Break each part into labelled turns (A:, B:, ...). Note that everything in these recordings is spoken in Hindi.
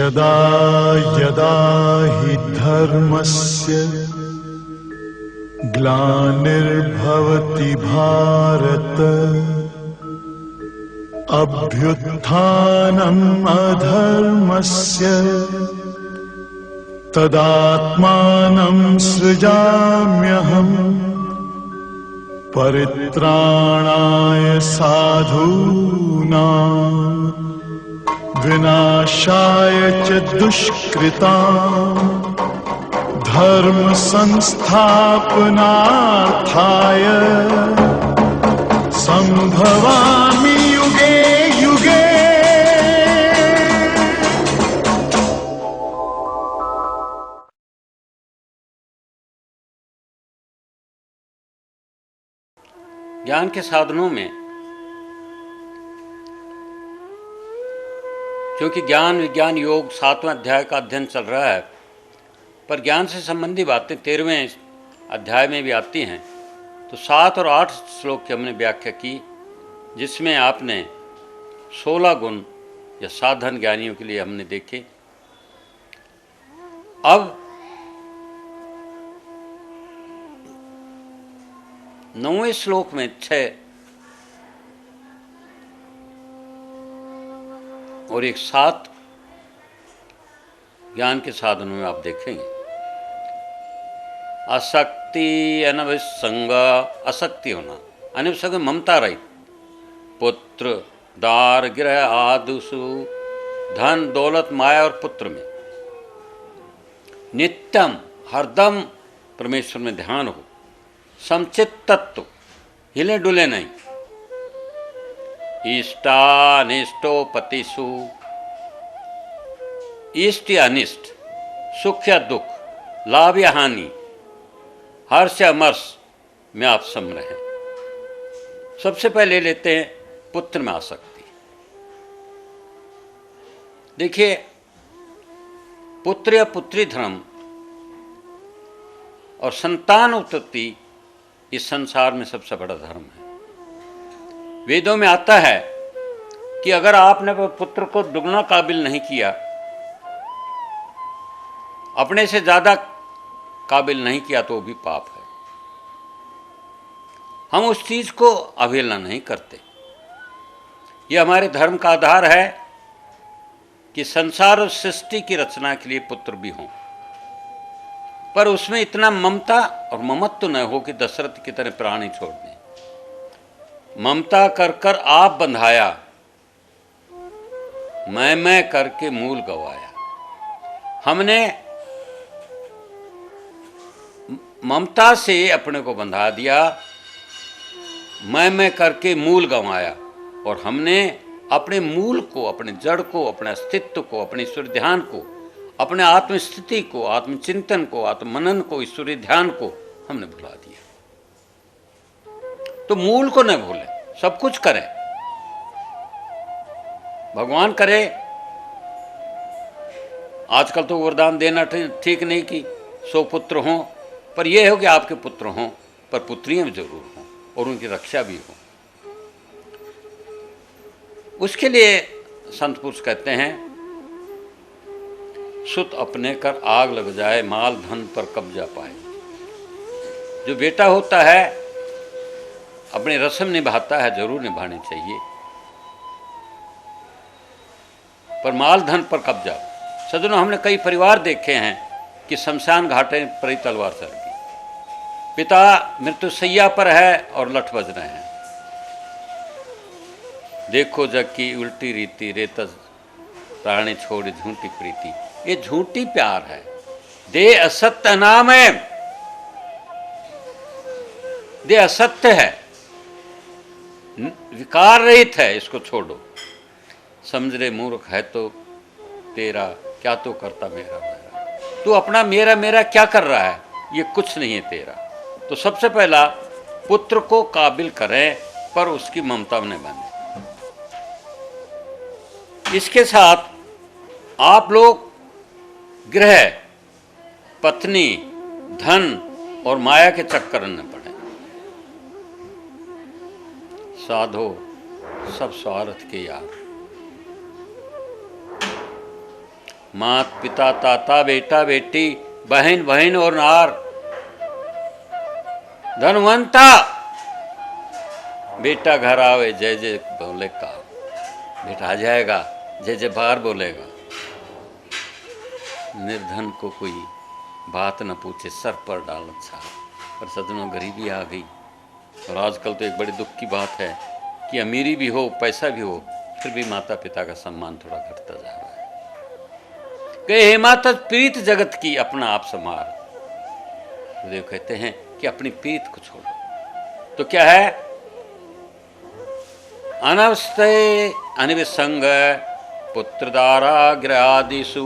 A: यदा यदा हि धर्मस्य ग्लानिर्भवति भारत अभ्युत्थानम् अधर्मस्य तदात्मानं सृजाम्यहम् परित्राणाय साधूनां विनाशाय च दुष्कृतां धर्म संस्थापनार्थाय संभवामि युगे युगे।
B: ज्ञान के साधनों में क्योंकि ज्ञान विज्ञान योग 7वां अध्याय का अध्ययन चल रहा है, पर ज्ञान से संबंधी बातें 13वें अध्याय में भी आती हैं। तो 7 और 8 श्लोक की हमने व्याख्या की, जिसमें आपने 16 गुण या साधन ज्ञानियों के लिए हमने देखे। अब 9वें श्लोक में 6 और एक 7 ज्ञान के साधनों में आप देखेंगे। आसक्ति अनभिसंग, आसक्ति होना, अनभिसंग ममता रहित, पुत्र दार गृह आदुषु, धन दौलत माया और पुत्र में नित्यम हरदम परमेश्वर में ध्यान हो, समचित तत्व, हिले डुले नहीं, इष्टानिष्टो पतिषु, इष्ट या अनिष्ट, सुख या दुख, लाभ या हानि, हर्ष या अमर्ष में आप सम रहें। सबसे पहले लेते हैं पुत्र में आसक्ति। देखिए, पुत्र या पुत्री धर्म और संतान उत्पत्ति इस संसार में सबसे बड़ा धर्म है। वेदों में आता है कि अगर आपने पुत्र को दुगना काबिल नहीं किया, अपने से ज्यादा काबिल नहीं किया, तो वो भी पाप है। हम उस चीज को अवहेलना नहीं करते। यह हमारे धर्म का आधार है कि संसार और सृष्टि की रचना के लिए पुत्र भी हों, पर उसमें इतना ममता और ममत्व न हो कि दशरथ की तरह प्राण ही छोड़ दें। ममता कर कर आप बंधाया, मैं करके मूल गवाया। हमने ममता से अपने को बंधा दिया, मैं करके मूल गंवाया, और हमने अपने मूल को, अपने जड़ को, अपने अस्तित्व को, अपने ईश्वरीय ध्यान को, अपने आत्मस्थिति को, आत्मचिंतन को, आत्ममनन को, ईश्वरीय ध्यान को हमने भुला दिया। तो मूल को न भूलें, सब कुछ करें, भगवान करे। आजकल तो वरदान देना ठीक नहीं कि 100 पुत्र हों, पर यह हो कि आपके पुत्र हों, पर पुत्रियां भी जरूर हों और उनकी रक्षा भी हो। उसके लिए संत पुरुष कहते हैं, सुत अपने कर आग लग जाए, माल धन पर कब्जा पाए। जो बेटा होता है अपनी रस्म निभाता है, जरूर निभानी चाहिए, पर माल धन पर कब्जा। सज्जनों, हमने कई परिवार देखे हैं कि शमशान घाटे पर ही तलवार चल गई। पिता मृत्युशैया पर है और लठ बज रहे हैं। देखो जग की उल्टी रीति, रेतस रानी छोड़ी झूठी प्रीति। ये झूठी प्यार है, दे असत्य नाम है, दे असत्य है, विकार रहित है, इसको छोड़ो। समझ रे मूर्ख है तो तेरा, क्या तो करता मेरा मेरा। तू अपना मेरा मेरा क्या कर रहा है, ये कुछ नहीं है तेरा। तो सबसे पहला पुत्र को काबिल करें, पर उसकी ममता में बने। इसके साथ आप लोग गृह, पत्नी, धन और माया के चक्कर में पड़े। साधो सब स्वार्थ के यार। मात पिता ताता बेटा बेटी बहन बहन और नार, धनवंता बेटा घर आवे जय जय बोले का, बेटा आ जाएगा जय जय बार बोलेगा। निर्धन को कोई बात न पूछे सर पर डाल अच्छा। पर सदनों गरीबी आ गई। और आजकल तो एक बड़ी दुख की बात है कि अमीरी भी हो पैसा भी हो फिर भी माता पिता का सम्मान थोड़ा घटता जा रहा है। कहे हे माता प्रीत जगत की अपना आप संभार। देव कहते हैं कि अपनी प्रीत को छोड़ो। तो क्या है? अनवस्थे अनिविसंग पुत्रदाराग्रहादिषु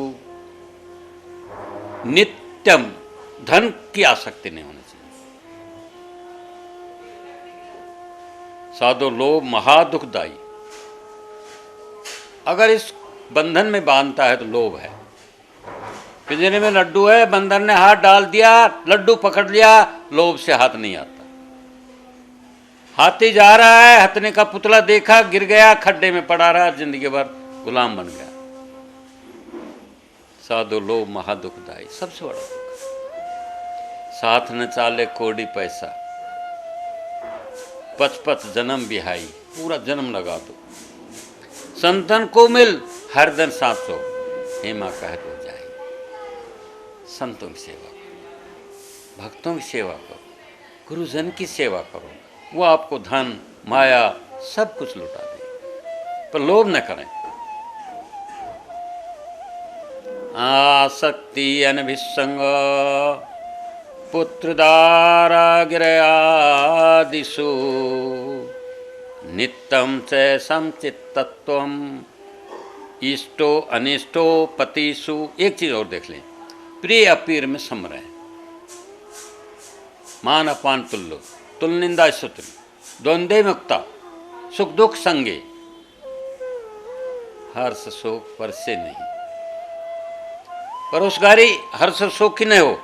B: नित्यम, धन की आसक्ति नहीं होनी चाहिए। साधो लोभ महादुखदायी। अगर इस बंधन में बांधता है तो लोभ है। पिंजरे में लड्डू है, बंदर ने हाथ डाल दिया, लड्डू पकड़ लिया, लोभ से हाथ नहीं आता। हाथी जा रहा है, हथने का पुतला देखा, गिर गया, खड्डे में पड़ा रहा, जिंदगी भर गुलाम बन गया। साधो लोभ महादुखदायी, सबसे बड़ा दुख। साथ न चाले कोड़ी पैसा, 55 जन्म बिहाई, पूरा जन्म लगा दो। संतन को मिल हर दिन सांसो, हे माँ कह दो जाए। संतों की सेवा करो, भक्तों की सेवा करो, गुरुजन की सेवा करो, वो आपको धन माया सब कुछ लुटा देंगे, पर लोभ न करें। आसक्ति अनभिसंग पुत्रदारागिरयादिषु नित्यं च समचित्तत्वम् इष्टो अनिष्टो पतिषु। एक चीज और देख लें, प्रिय अपीर में सम रहे, मान अपान तुल्यो, तुल निंदा स्तुति, द्वंद्वे मुक्ता, सुख दुख संगे, हर्ष शोक पर से नहीं। परोसगारी हर्ष शोक की नहीं हो,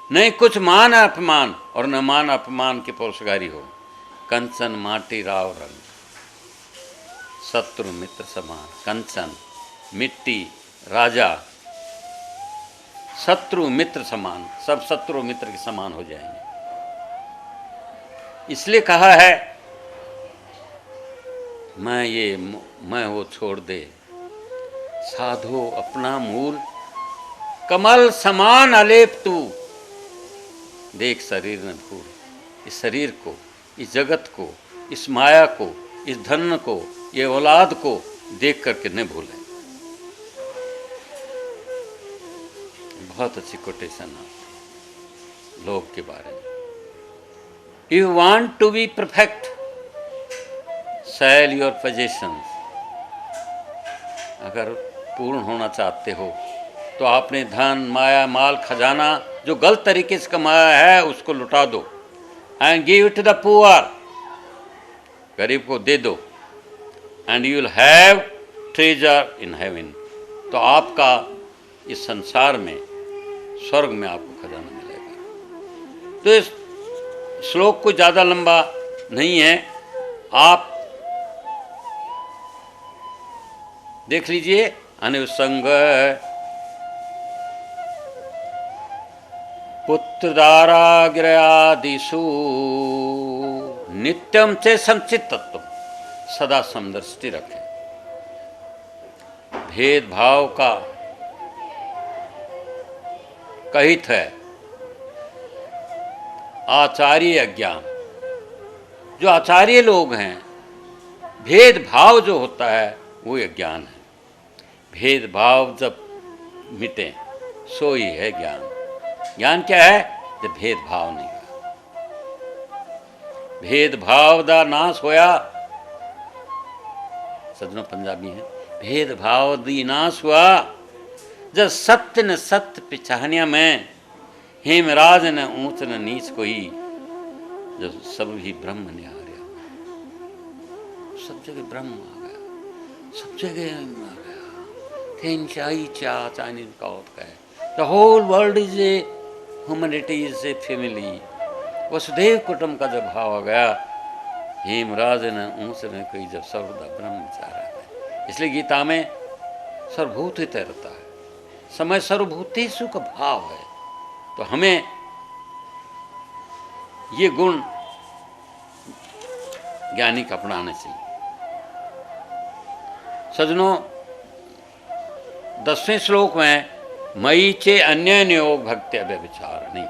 B: नहीं कुछ मान अपमान और न मान अपमान की परोसगारी हो। कंचन माटी राव रंग, शत्रु मित्र समान। कंचन मिट्टी राजा, शत्रु मित्र समान, सब शत्रु मित्र के समान हो जाएंगे। इसलिए कहा है मैं वो छोड़ दे, साधो अपना मूल, कमल समान अलेप तू। देख शरीर न भूल, इस शरीर को, इस जगत को, इस माया को, इस धन को, ये औलाद को देख करके न भूलें। बहुत अच्छी कोटेशन है लोभ के बारे में। You want to be perfect, sell your possessions. अगर पूर्ण होना चाहते हो तो आपने धन माया माल खजाना जो गलत तरीके से कमाया है उसको लुटा दो। And give it to the poor, गरीब को दे दो। And you will have treasure in heaven. तो आपका इस संसार में, स्वर्ग में आपको खजाना मिलेगा। तो इस श्लोक को ज़्यादा लंबा नहीं है, आप देख लीजिए। अनुसंग पुत्रदारागिरयादिषु नित्यम च संचित्तत्व, सदा समदृष्टि रखें। भेदभाव का कहित है आचार्य अज्ञान। जो आचार्य लोग हैं, भेदभाव जो होता है वो अज्ञान है। भेदभाव जब मिटे सो ही है ज्ञान। ज्ञान क्या है? जब भेदभाव नहीं हुआ। भेदभाव दा नाश होया, सज्जनों पंजाबी है, भेदभाव दी नाश हुआ जब सत्य न सत्य पिछानिया में, हेमराज न ऊंच न नीच कोई, जब सब ही ब्रह्म ने आ गया। सब जगह ब्रह्म आ गया, सब जगह आ गया। थेन चाई चा चाइनीज का होता है, the whole world is a humanity is a family. वसुदेव कुटुंब का जब भाव आ गया, हेमराज न ऊंच न कोई, जब सर्वदा ब्रह्म चारा है। इसलिए गीता में सर्वभूत ही तैरता है। समय सर्वभूतेषु का भाव है। तो हमें ये गुण ज्ञानी का अपनाने चाहिए। सज्जनों, 10वें श्लोक में मयि चे अन्यन योग भक्ति व्यभिचारिणी,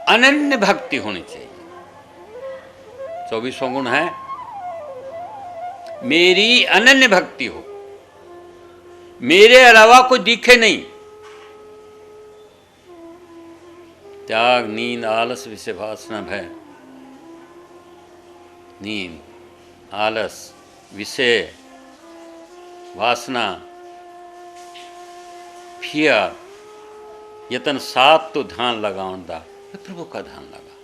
B: अनन्य भक्ति होनी चाहिए। 24वां गुण है मेरी अनन्य भक्ति हो, मेरे अलावा कोई दिखे नहीं। त्याग, नींद, आलस, विषय वासना, भय। नींद, आलस, विषय वासना, फियर, यतन साथ तो ध्यान लगाउन दा, प्रभु का ध्यान लगा।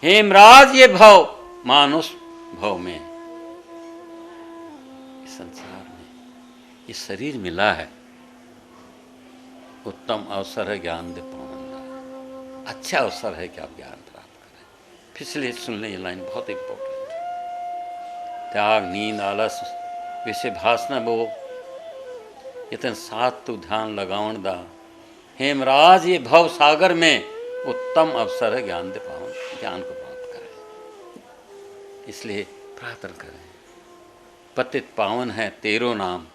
B: हेमराज ये भव मानुष भव में, इस संसार में ये शरीर मिला है, उत्तम अवसर है ज्ञान दे पावन का। अच्छा अवसर है कि आप ज्ञान प्राप्त करें। फिर इसलिए सुन लें, ये लाइन बहुत इंपॉर्टेंट है। त्याग, नींद, आलस, विषय वासना वो यतन साथ तू ध्यान लगाउन दा, हेमराज ये भव सागर में उत्तम अवसर है ज्ञान दे पावन, ज्ञान को प्राप्त करें। इसलिए प्रार्थना करें, पतित पावन है तेरो नाम,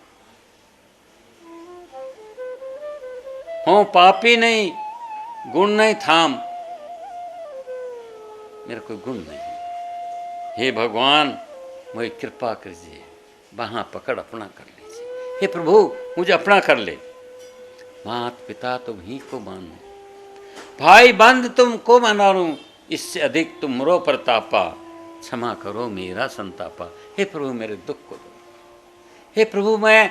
B: हो पापी नहीं, गुण नहीं थाम, मेरा कोई गुण नहीं। हे भगवान मुझे कृपा कीजिए, बाहां पकड़ अपना कर लीजिए। हे प्रभु मुझे अपना कर ले। माता पिता तुम ही को मानो, भाई बंद तुमको मनारूं, इससे अधिक तुम रो प्रतापा, क्षमा करो मेरा संतापा। हे प्रभु मेरे दुख को दो। हे प्रभु मैं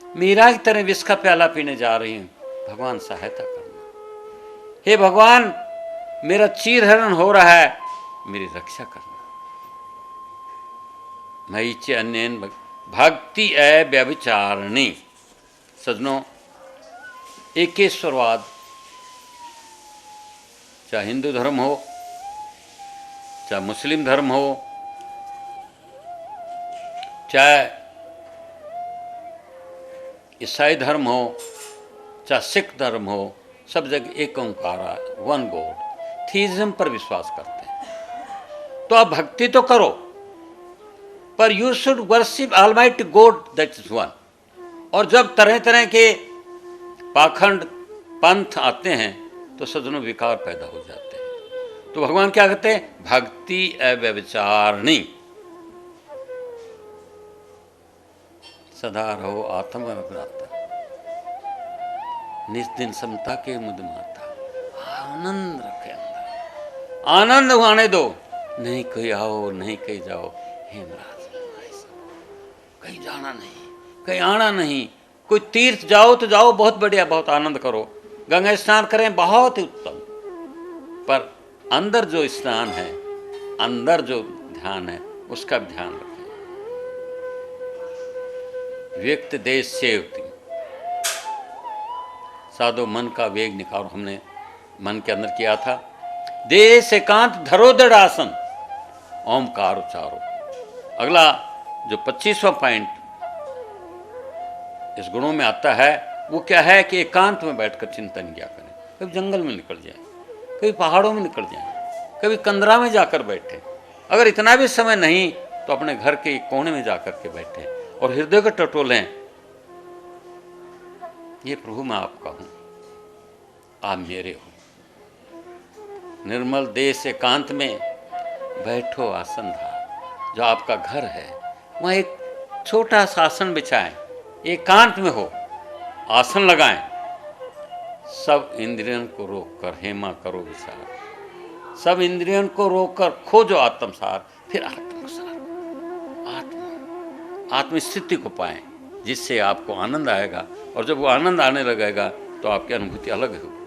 B: मीरा की तरह विष का प्याला पीने जा रही हूं, भगवान सहायता करना। हे भगवान मेरा चीरहरण हो रहा है, मेरी रक्षा करना। मयि च अन्येन भक्ति व्यभिचारिणी। सज्जनों, एकेश्वरवाद, चाहे हिंदू धर्म हो, चाहे मुस्लिम धर्म हो, चाहे ईसाई धर्म हो, चाहे सिख धर्म हो, सब जगह एक ओंकार, वन गॉड, थीइज्म पर विश्वास करते हैं। तो आप भक्ति तो करो, पर you should worship almighty God, that is one. और जब तरह तरह के पाखंड पंथ आते हैं तो सज्जनों विकार पैदा हो जाते हैं। तो भगवान क्या कहते हैं? भक्ति अव्यभिचारिणी, सदा रहो आत्म अभिभ्राता, निज दिन समता के मुद माता। आनंद रखे अंदर, आनंद आने दो, नहीं कहीं आओ नहीं कहीं जाओ। हे महाराज कहीं जाना नहीं, कहीं आना नहीं, कोई तीर्थ जाओ तो जाओ, बहुत बढ़िया, बहुत आनंद करो, गंगा स्नान करें, बहुत ही उत्तम, पर अंदर जो स्नान है, अंदर जो ध्यान है, उसका भी ध्यान रखें। व्यक्त देश सेवती, साधो मन का वेग निकालो, हमने मन के अंदर किया था। देश एकांत धरो दृढ़ आसन, ओमकार उच्चारो। अगला जो 25वां पॉइंट इस गुणों में आता है, वो क्या है कि एकांत में बैठकर चिंतन किया करें। कभी जंगल में निकल जाए, कभी पहाड़ों में निकल जाए, कभी कंदरा में जाकर बैठे। अगर इतना भी समय नहीं तो अपने घर के कोने में जाकर के बैठे और हृदय को टटोलें, ये प्रभु मैं आपका हूं, आप मेरे हो। निर्मल देश एकांत में बैठो आसन धार, जो आपका घर है वहाँ एक छोटा सा आसन बिछाएं, एकांत में हो, आसन लगाएं, सब इंद्रियन को रोककर हेमा करो विचार, सब इंद्रियन को रोककर खोजो आत्मसार, फिर आत्मसार, आत्मस्थिति को पाएं, जिससे आपको आनंद आएगा। और जब वो आनंद आने लगेगा तो आपकी अनुभूति अलग होगी।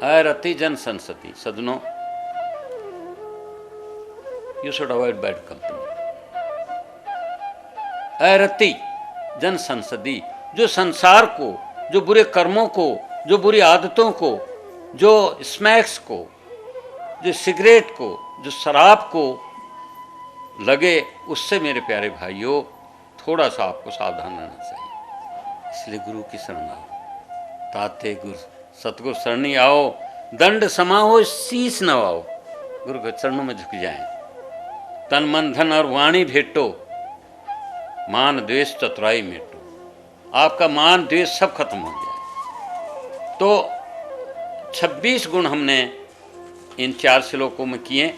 B: अरति जन संसति, सज्जनों, you should avoid bad company. अरति जन संसदी, जो संसार को, जो बुरे कर्मों को, जो बुरी आदतों को, जो स्मैक्स को, जो सिगरेट को, जो शराब को लगे, उससे मेरे प्यारे भाइयों थोड़ा सा आपको सावधान रहना चाहिए। इसलिए गुरु की शरण आओ, ताते गुरु सतगुरु शरणी आओ, दंड समाओ शीस नवाओ, गुरु के चरणों में झुक जाएं, तन मन धन और वाणी भेटो, मान द्वेष चतुराई मेटो। आपका मान द्वेष सब खत्म हो गया। तो 26 गुण हमने इन 4 श्लोकों में किए।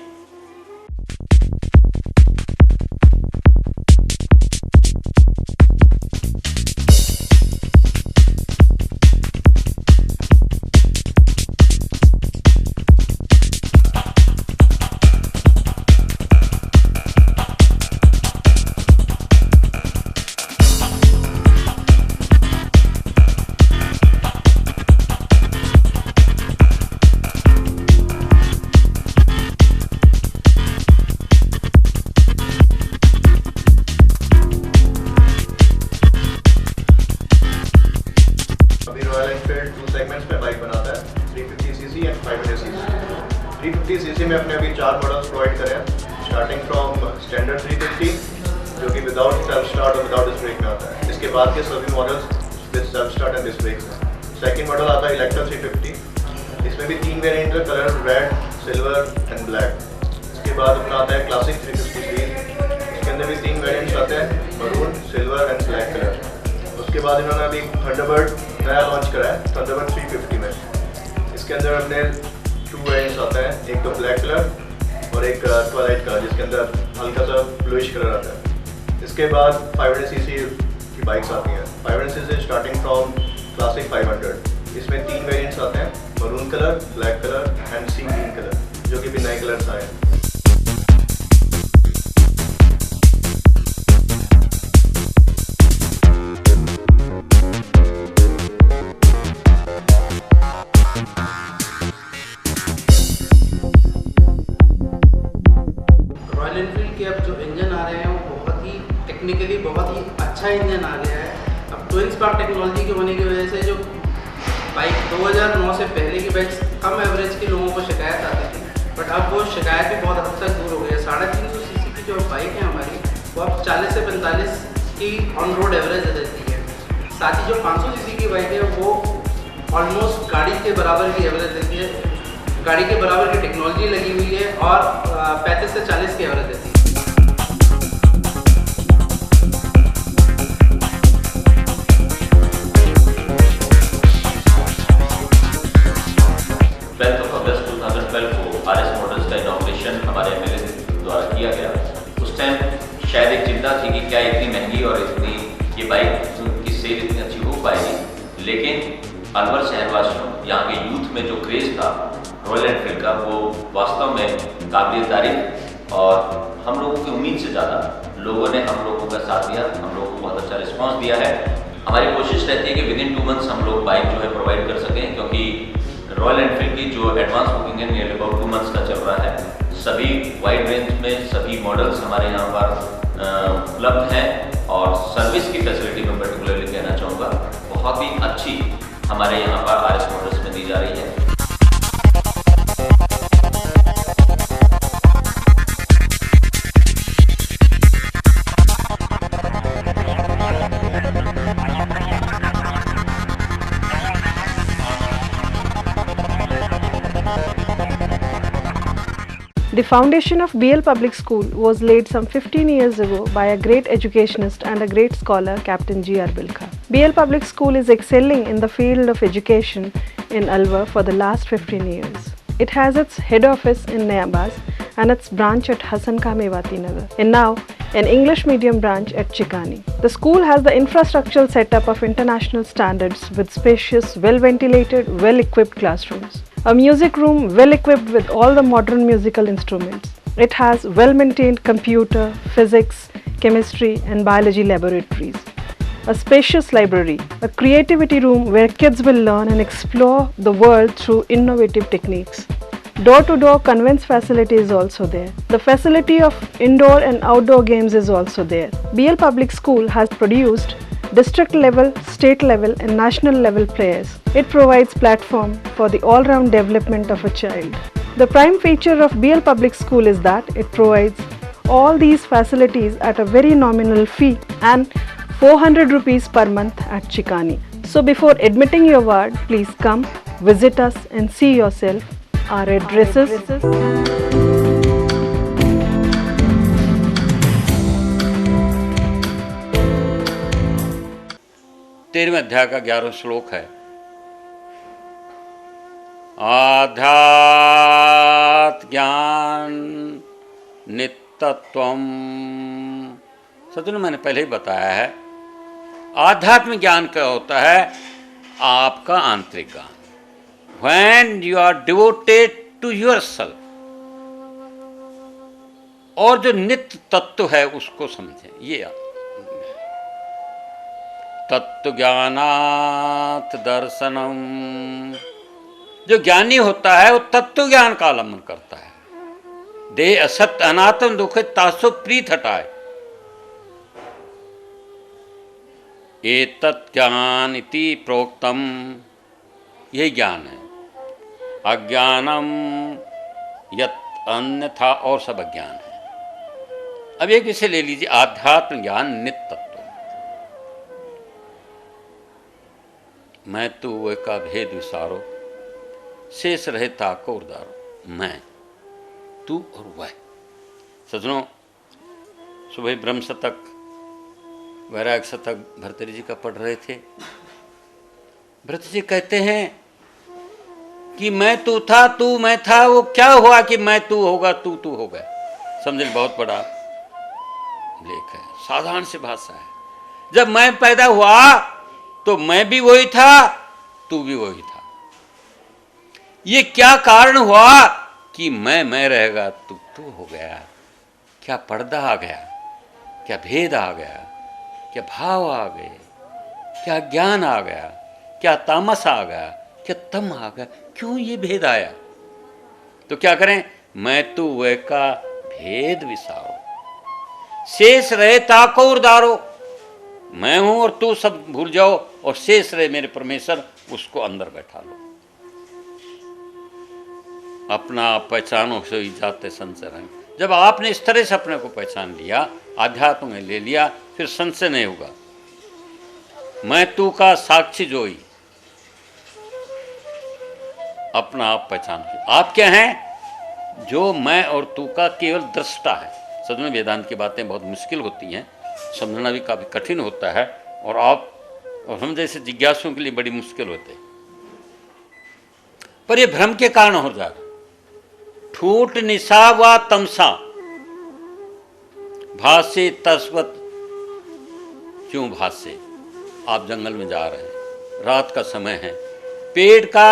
C: में अपने अभी 4 मॉडल्स प्रोवाइड करे हैं, स्टार्टिंग फ्रॉम स्टैंडर्ड 350 जो कि विदाउट सेल्फ स्टार्ट और विदाउट डिस्क ब्रेक में आता है। इसके बाद के सभी models with self start and disc brake हैं। सेकंड मॉडल आता है इलेक्ट्रा 350, इसमें भी 3 वेरिएंट है, colour red, silver and black. इसके बाद अपना आता है क्लासिक 350 सीरीज, इसके अंदर भी 3 वेरिएंट्स आते हैं, maroon, silver and black colour. उसके बाद इन्होंने अभी थंडरबर्ड नया लॉन्च करा है, थंडरबर्ड 350 में। इसके अंदर हमने 2 वेरिएंट्स आते हैं, एक तो ब्लैक कलर और एक ट्वाइलाइट कलर जिसके अंदर हल्का सा ब्लूइश कलर आता है। इसके बाद 500cc की बाइक्स आती हैं, 500cc स्टार्टिंग फ्रॉम क्लासिक 500। इसमें 3 वेरिएंट्स आते हैं, maroon colour, black colour and sea green colour, जो कि भी नए कलर्स आए हैं।
D: रॉयल एनफील्ड के अब जो इंजन आ रहे हैं वो बहुत ही टेक्निकली बहुत ही अच्छा इंजन आ गया है। अब ट्विन स्पार्क टेक्नोलॉजी के होने की वजह से जो बाइक 2009 से पहले की बाइक्स कम एवरेज के लोगों को शिकायत आती थी, बट अब वो शिकायत भी बहुत हद तक दूर हो गई है। 350 सीसी की जो बाइक है हमारी, वो अब 40 से 45 की ऑन रोड एवरेज देती है। साथ ही जो 500 सीसी की बाइक है वो ऑलमोस्ट गाड़ी के बराबर की एवरेज देती है, गाड़ी के बराबर की टेक्नोलॉजी लगी हुई है और 35 से 40 की एवरेज देती है।
E: अगस्त 2012 को RS मॉडल्स का इनॉग्रेशन हमारे MLA द्वारा किया गया। उस टाइम शायद एक चिंता थी कि क्या इतनी महंगी और इतनी ये बाइक की सेल इतनी अच्छी हो पाएगी, लेकिन अलवर शहरवासियों, यहाँ के यूथ में जो क्रेज़ था रॉयल एनफील्ड का, वो वास्तव में काबिल तारीफ और हम लोगों की उम्मीद से ज़्यादा लोगों ने हम लोगों का साथ दिया, हम लोगों को बहुत अच्छा रिस्पांस दिया है। हमारी कोशिश रहती है कि विदिन 2 मंथ्स हम लोग बाइक जो है प्रोवाइड कर सकें, क्योंकि रॉयल एनफील्ड की जो एडवांस बुकिंग है नियरली अबाउट 2 मंथ्स का चल रहा है। सभी वाइड रेंज में सभी मॉडल्स हमारे यहाँ पर उपलब्ध हैं और सर्विस की फैसिलिटी में पर्टिकुलरली कहना चाहूँगा बहुत ही अच्छी हमारे यहाँ पर RS मॉडल्स में दी जा रही है।
F: The foundation of BL Public School was laid some 15 years ago by a great educationist and a great scholar, Captain G.R. Bilkha. BL Public School is excelling in the field of education in Alwar for the last 15 years. It has its head office in Nayabaz and its branch at Hassan Khan Mewati Nagar, and now an English medium branch at Chikani. The school has the infrastructural setup of international standards with spacious, well-ventilated, well-equipped classrooms. A music room well equipped with all the modern musical instruments. It has well-maintained computer, physics, chemistry and biology laboratories. A spacious library, a creativity room where kids will learn and explore the world through innovative techniques. Door-to-door conveyance facility is also there. The facility of indoor and outdoor games is also there. BL Public School has produced district level, state level and national level players. It provides platform for the all-round development of a child. The prime feature of BL Public School is that it provides all these facilities at a very nominal fee and 400 rupees per month at Chikani. So before admitting your ward, please come, visit us and see yourself. Our addresses.
B: 13वें अध्याय का 11वां श्लोक है, आध्यात्म ज्ञान नित्यत्वम। सज्जनों, मैंने पहले ही बताया है, आध्यात्म ज्ञान क्या होता है? आपका आंतरिक ज्ञान। When you are devoted to yourself, और जो नित्य तत्व है उसको समझें। ये तत्व ज्ञानात् दर्शनम। जो ज्ञानी होता है वो तत्व ज्ञान का अवलंबन करता है। देह असत्य अनात्म दुख तासो प्रीत हटाए। एतत् ज्ञान इति प्रोक्तम, यही ज्ञान है। अज्ञानम यत् अन्यथा, और सब अज्ञान है। अब एक विषय ले लीजिए, आध्यात्म ज्ञान नित्य तत्व। मैं तू वह का भेद विसारो, शेष रहे ताको उदारो। मैं, तू और वह। सज्जनों, सुबह ब्रह्म शतक, वैराग्य शतक भर्तृहरि जी का पढ़ रहे थे। भरत जी कहते हैं कि मैं तू था, तू मैं था, वो क्या हुआ कि मैं तू होगा, तू तू हो गया। समझे, बहुत बड़ा लेख है, साधारण सी भाषा है। जब मैं पैदा हुआ तो मैं भी वही था, तू भी वही था। ये क्या कारण हुआ कि मैं रहेगा, तू तू हो गया। क्या पर्दा आ गया, क्या भेद आ गया, क्या भाव आ गए, क्या ज्ञान आ गया, क्या तामस आ गया, क्या तम आ गया। क्यों ये भेद आया? तो क्या करें? मैं तू वह का भेद विसारो, शेष रहे ताको उदारो। मैं हूं और तू सब भूल जाओ, और शेष रहे मेरे परमेश्वर, उसको अंदर बैठा लो। अपना आप पहचानो से ही जाते संशय रहेंगे। जब आपने इस तरह से अपने को पहचान लिया, आध्यात्म में ले लिया, फिर संशय नहीं होगा। मैं तू का साक्षी जोई, अपना आप पहचान। आप क्या हैं? जो मैं और तू का केवल दृष्टा है। सच में वेदांत की बातें बहुत मुश्किल होती हैं, समझना भी काफी कठिन होता है, और आप और हम जैसे जिज्ञासुओं के लिए बड़ी मुश्किल होते हैं। पर यह भ्रम के कारण हो जाएगा। ठूठ निशा व तमसा, भाष्य तस्वत क्यों भाष्य। आप जंगल में जा रहे हैं, रात का समय है, पेड़ का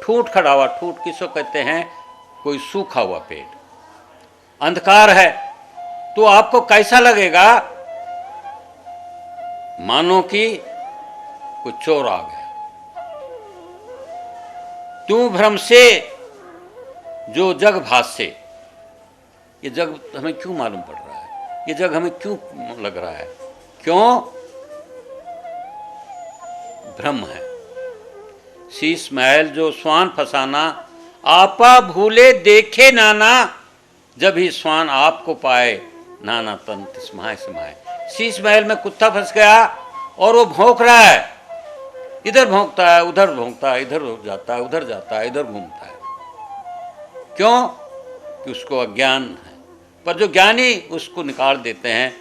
B: ठूठ खड़ा हुआ। ठूठ किसको कहते हैं? कोई सूखा हुआ पेड़। अंधकार है, तो आपको कैसा लगेगा? मानो कि कोई चोर आ गया। तू भ्रम से जो जग भाष्य। ये जग हमें क्यों मालूम पड़ रहा है? ये जग हमें क्यों लग रहा है? क्यों? भ्रम है। शीश महल जो स्वान फसाना, आपा भूले देखे नाना। जब ही स्वान आपको पाए, नाना तन तिस्माय समाए। शीश महल में कुत्ता फंस गया और वो भौंक रहा है, इधर भौंकता है, उधर भौंकता है, इधर जाता है, उधर जाता है, इधर घूमता है। क्यों? कि उसको अज्ञान है। पर जो ज्ञानी उसको निकाल देते हैं,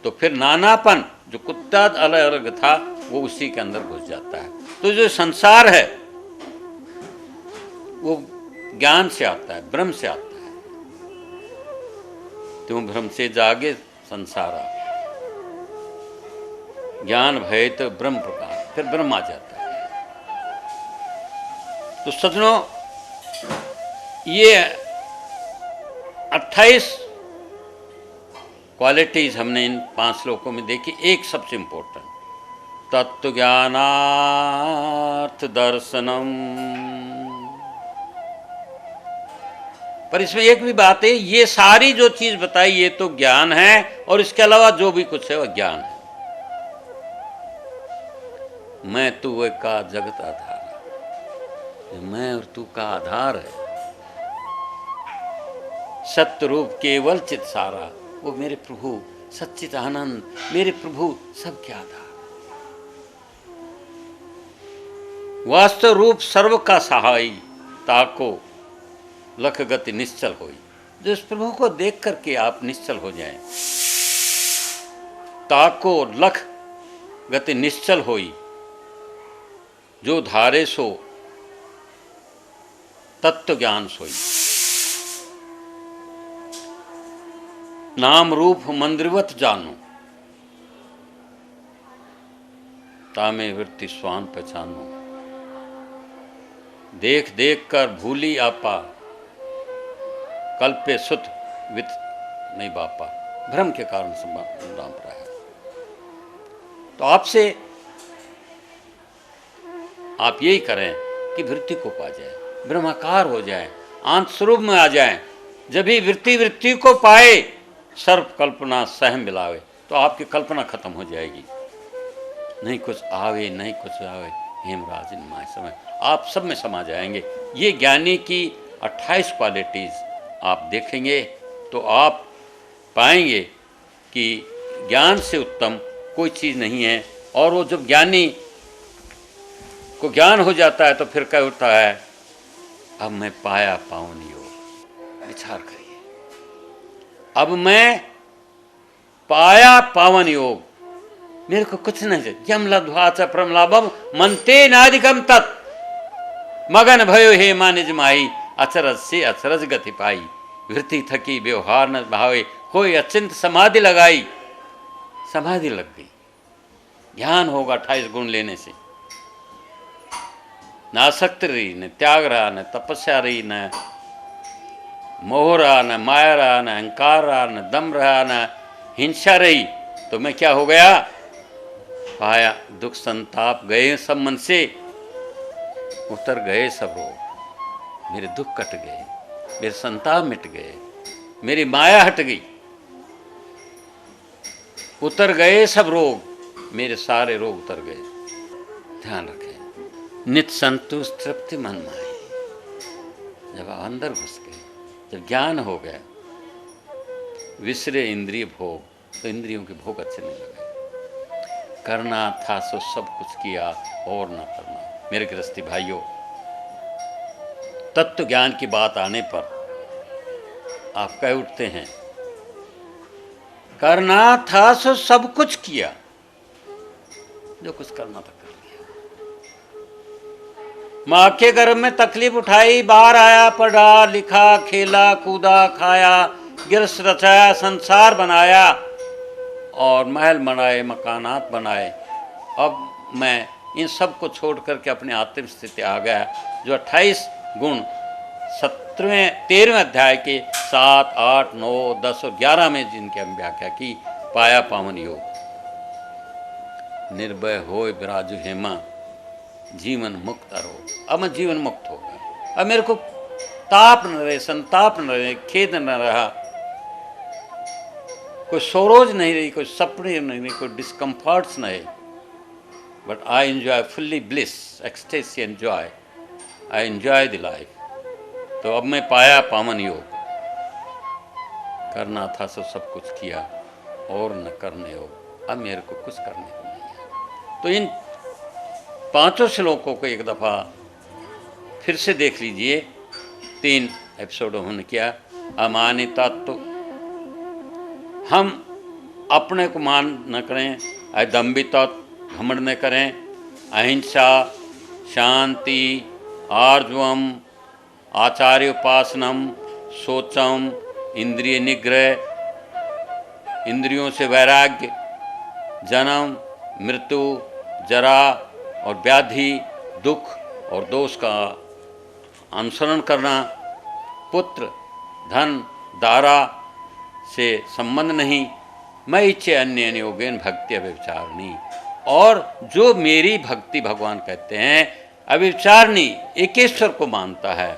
B: तो फिर नानापन, जो कुत्ता अलग अलग था, वो उसी के अंदर घुस जाता है। तो जो संसार है वो ज्ञान से आता है, ब्रह्म से आता है। तुम भ्रम से जागे संसारा, ज्ञान भय तो ब्रह्म प्रकाश, फिर ब्रह्म आ जाता है। तो सज्जनों, ये 28 क्वालिटीज हमने इन 5 श्लोकों में देखी। एक सबसे इंपॉर्टेंट, तत्व ज्ञानार्थ दर्शनम। पर इसमें एक भी बात है, ये सारी जो चीज बताई ये तो ज्ञान है, और इसके अलावा जो भी कुछ है वह ज्ञान है। मैं तू वह का जगत आधार, मैं और तू का आधार है। सत्य रूप केवल चित सारा, वो मेरे प्रभु सच्चिदानंद, मेरे प्रभु सबके आधार, वास्तव रूप सर्व का सहाय, ताको लख गति निश्चल होई। जो इस प्रभु को देख करके आप निश्चल हो जाएं, ताको लख गति निश्चल होई, जो धारे सो तत्व ज्ञान सोई। नाम रूप मंदिरवत जानो, तामे वृत्ति स्वान पहचानो। देख देख कर भूली आपा, कल्पे सुत वित नहीं बापा। भ्रम के कारण से राम प्राय है। तो आपसे आप यही करें कि वृत्ति को पा जाए, ब्रह्माकार हो जाए, आंत स्वरूप में आ जाए। जब ही वृत्ति को पाए, सर्व कल्पना सहम मिलावे, तो आपकी कल्पना खत्म हो जाएगी। नहीं कुछ आवे, नहीं कुछ आवे, हेमराज इन माय समय आप सब में समा जाएंगे। ये ज्ञानी की 28 क्वालिटीज़ आप देखेंगे तो आप पाएंगे कि ज्ञान से उत्तम कोई चीज़ नहीं है। और वो जब ज्ञानी को ज्ञान हो जाता है तो फिर क्या होता है, अब मैं पाया पावन योग। विचार करिए, अब मैं पाया पावन योग, मेरे को कुछ नहीं चाहिए। यम लब्ध्वा च परम लाभम मनते नाधिकम तत्, मगन भयो हे मान निज माई, अचरज से अचरज गति पाई। वृत्ति थकी व्यवहार न भावे, कोई अचिंत समाधि लगाई। समाधि लग गई, ज्ञान होगा 28 गुण लेने से। न आसक्त रही, न त्याग रहा, न तपस्या रही, न मोह रहा, न माया रहा, न अहंकार रहा, न दम रहा, न हिंसा रही। तो मैं क्या हो गया, पाया दुख संताप गए सब मन से, उतर गए सब रोग। मेरे दुख कट गए, मेरे संताप मिट गए, मेरी माया हट गई, उतर गए सब रोग, मेरे सारे रोग उतर गए। ध्यान रखें, नित संतुष्ट तृप्ति मन माई। जब आप अंदर घुस गए, जब ज्ञान हो गया, विसरे इंद्रिय भोग, तो इंद्रियों के भोग अच्छे नहीं लगे। करना था सो सब कुछ किया, और ना करना। मेरे गृहस्थी भाइयों, तत्व ज्ञान की बात आने पर आप कह उठते हैं, करना था सो सब कुछ किया, जो कुछ करना था कर लिया। माँ के गर्भ में तकलीफ उठाई, बाहर आया, पढ़ा लिखा, खेला कूदा, खाया, गिरस रचाया, संसार बनाया और महल बनाए, मकानात बनाए। अब मैं इन सब को छोड़ करके अपने आत्म स्थिति आ गया। जो 28 गुण 13वें अध्याय के 7, 8, 9, 10 और 11 में जिनकी हम व्याख्या की, पाया पावन योग। निर्भय होय विराजु हेमा, जीवन मुक्त अरो। अब मैं जीवन मुक्त हो गया। अब मेरे को ताप न रहे, संताप न रहे, खेद न रहा, कोई सोरोज नहीं रही, कोई सपने नहीं रही, कोई डिस्कम्फर्ट्स नहीं। But I enjoy fully bliss, ecstasy and Joy. I enjoy the life. तो अब मैं पाया पावन योग। करना था सो सब कुछ किया, और न करने योग। अब मेरे को कुछ करने को नहीं है। तो इन 5 श्लोकों को एक दफ़ा फिर से देख लीजिए। 3 एपिसोड हमने किया। अमानिता, तो हम अपने को मान न करें, अदम्बिता, घमंड न करें, अहिंसा, शांति, आर्जवम, आचार्य उपासनम, सोचम, इंद्रिय निग्रह, इंद्रियों से वैराग्य, जन्म मृत्यु जरा और व्याधि, दुख और दोष का अनुसरण करना, पुत्र धन दारा से संबंध नहीं, मैं इच्छे अन्य योगेन भक्ति अव्यभिचारिणी। और जो मेरी भक्ति भगवान कहते हैं अव्यभिचारिणी, एकेश्वर को मानता है।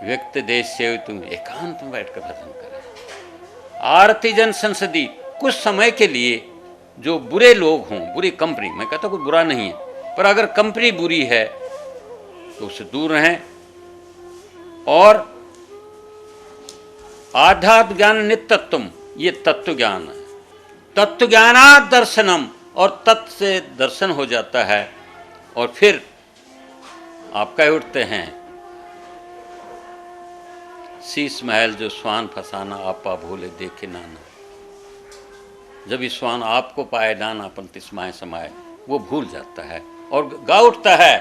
B: व्यक्ति देश से तुम एकांत में बैठकर भजन करें। आरती जन संसदी, कुछ समय के लिए जो बुरे लोग हों, बुरी कंपनी, मैं कहता कोई बुरा नहीं है, पर अगर कंपनी बुरी है तो उससे दूर रहें। और आध्यात्म ज्ञान नित्यत्वम, ये तत्व ज्ञान है। तत्व ज्ञानात् दर्शनम, और तत्व से दर्शन हो जाता है और फिर आप कह उठते हैं शीश महल जो स्वान फसाना आपा भूले देखे नाना। जब ये स्वान आपको पाए नाना अपन तिस्माए समाए, वो भूल जाता है और गा उठता है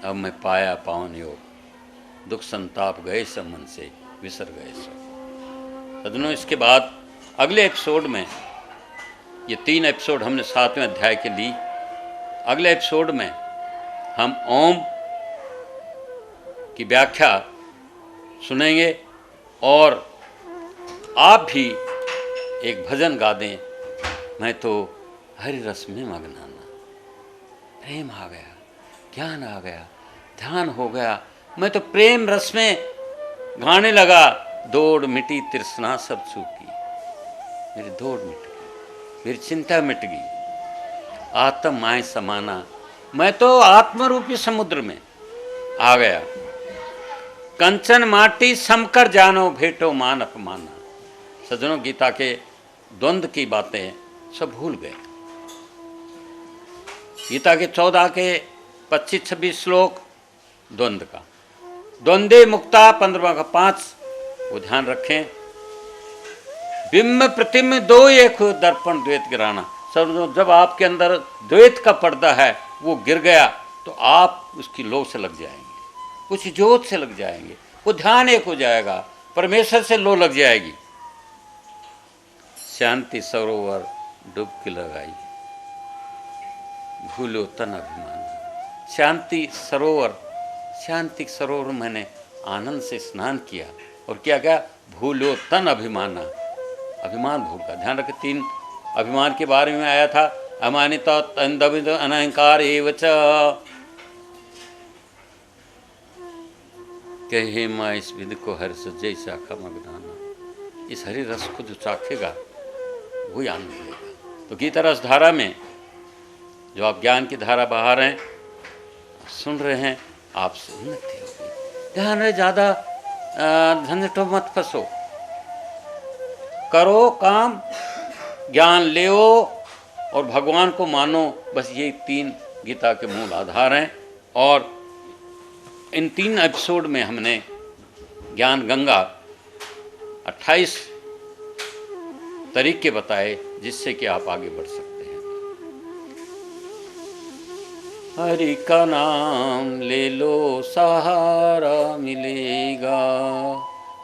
B: अब मैं पाया पावन योग, दुख संताप गए सब मन से विसर गए सब। सदनों, इसके बाद अगले एपिसोड में, ये 3 एपिसोड हमने 7वें अध्याय के ली, अगले एपिसोड में हम ओम की व्याख्या सुनेंगे और आप भी एक भजन गा दें, मैं तो हरि रस में मगनाना। प्रेम आ गया, ज्ञान आ गया, ध्यान हो गया, मैं तो प्रेम रस में गाने लगा। दौड़ मिटी तृष्णा सब सूखी, मेरी दौड़ मिट गई, मेरी चिंता मिट गई। आत्म माय समाना, मैं तो आत्मरूपी समुद्र में आ गया। कंचन माटी समकर जानो, भेटो मान अपमाना। सज्जनों, गीता के द्वंद्व की बातें सब भूल गए। गीता के 14 के 25-26 श्लोक द्वंद्व का, द्वंद्वे मुक्ता 15 का 5, वो ध्यान रखें। बिम्ब प्रतिम्ब दो एक दर्पण द्वैत गिराना। सब जब आपके अंदर द्वैत का पर्दा है वो गिर गया तो आप उसकी लो से लग जाएंगे, उस ज्योत से लग जाएंगे, वो ध्यान एक हो जाएगा, परमेश्वर से लो लग जाएगी। शांति सरोवर डुबकी लगाई, भूलो तन अभिमान। शांति सरोवर मैंने आनंद से स्नान किया और क्या क्या, भूलो तन अभिमाना, अभिमान भूल का। ध्यान रखें, 3 अभिमान के बारे में आया था। अमानित अनहंकार एवच, कहे माँ इस विधि को हर सज्जय शाखा मगनाना। इस हरि रस को जो चाखेगा वही आनंद लेगा। तो गीता रस धारा में जो आप ज्ञान की धारा बहा रहे हैं, सुन रहे हैं, आपसे उन्नति होगी। ध्यान रहे, ज़्यादा झंझटों मत फंसो, करो काम, ज्ञान ले और भगवान को मानो। बस ये 3 गीता के मूल आधार हैं। और इन 3 एपिसोड में हमने ज्ञान गंगा 28 तरीके बताए जिससे कि आप आगे बढ़ सकते हैं। हरि का नाम ले लो सहारा मिलेगा,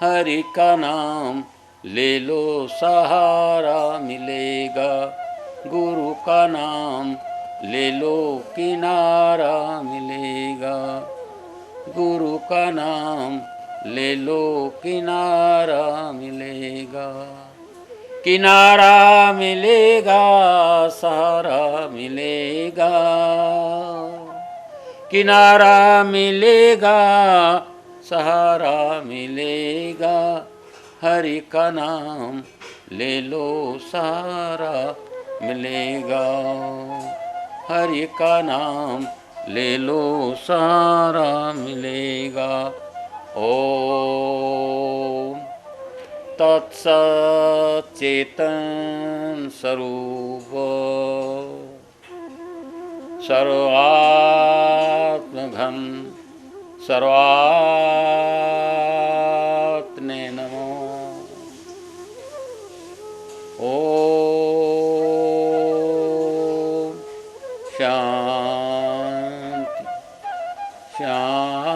B: हरि का नाम ले लो सहारा मिलेगा, गुरु का नाम ले लो किनारा मिलेगा, गुरु का नाम ले लो किनारा मिलेगा, किनारा मिलेगा सहारा मिलेगा, किनारा मिलेगा सहारा मिलेगा, हरि का नाम ले लो सहारा मिलेगा, हरि का नाम ले लो सहारा मिलेगा। ओम तत्सत चेतन स्वरूप सर्वात्मघन सर्वात्मने नमो। ओम शांति शांति।